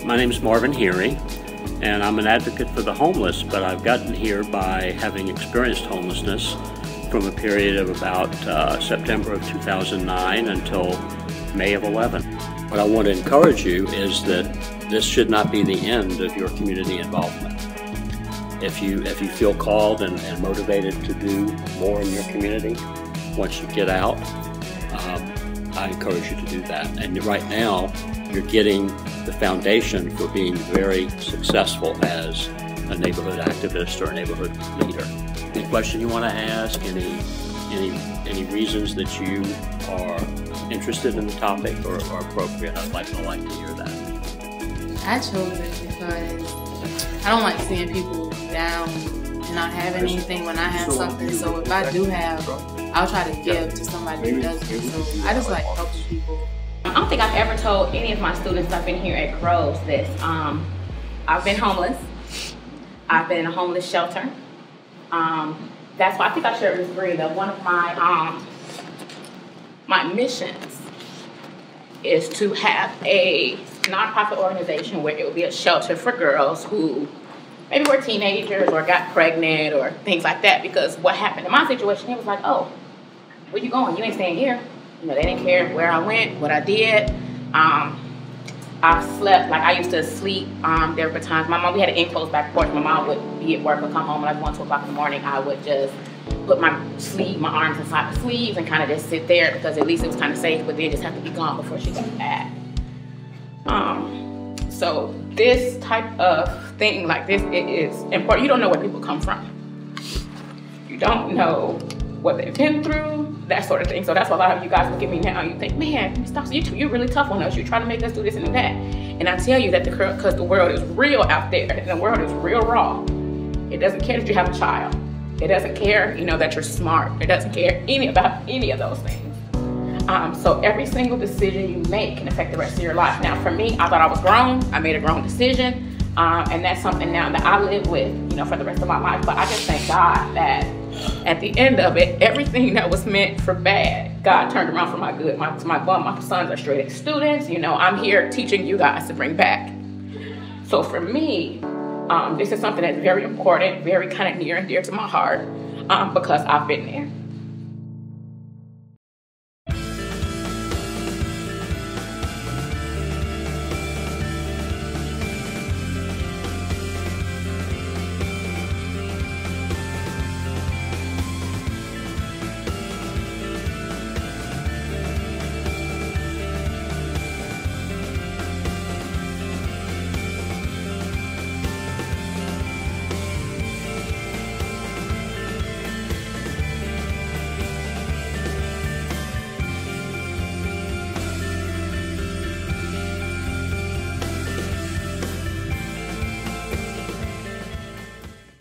My name is Marvin Heary, and I'm an advocate for the homeless, but I've gotten here by having experienced homelessness from a period of about September of 2009 until May of 11. What I want to encourage you is that this should not be the end of your community involvement. If you feel called and motivated to do more in your community, once you get out, I encourage you to do that. And right now, you're getting the foundation for being very successful as a neighborhood activist or a neighborhood leader. Any question you want to ask, any reasons that you are interested in the topic or appropriate, I'd like to hear that. I chose it because I don't like seeing people down and not having anything when I have something. So if I do have, I'll try to give to somebody who doesn't. So I just like helping people. I don't think I've ever told any of my students I've been here at Groves this. I've been homeless. I've been in a homeless shelter. That's why I think I shared with Bree that one of my missions is to have a nonprofit organization where it would be a shelter for girls who maybe were teenagers or got pregnant or things like that. Because what happened in my situation, it was like, oh, where you going? You ain't staying here. You know, they didn't care where I went, what I did. I slept, like I used to sleep. There were times, we had an enclosed back porch. My mom would be at work or come home at like 1, 2 o'clock in the morning. I would just put my arms inside the sleeves and kind of just sit there because at least it was kind of safe, but then just have to be gone before she got back. So this type of thing like this, it is important. You don't know where people come from. You don't know what they've been through, that sort of thing. So that's why a lot of you guys look at me now and you think, man, stop, you're really tough on us. You try to make us do this and that. And I tell you that because the world is real out there and the world is real raw. It doesn't care that you have a child. It doesn't care, that you're smart. It doesn't care about any of those things. So every single decision you make can affect the rest of your life. Now for me, I thought I was grown. I made a grown decision. And that's something now that I live with, for the rest of my life. But I just thank God that at the end of it, everything that was meant for bad, God turned around for my good. My sons are straight A students. I'm here teaching you guys to bring back. So for me, this is something that's very important, very kind of near and dear to my heart, because I've been there.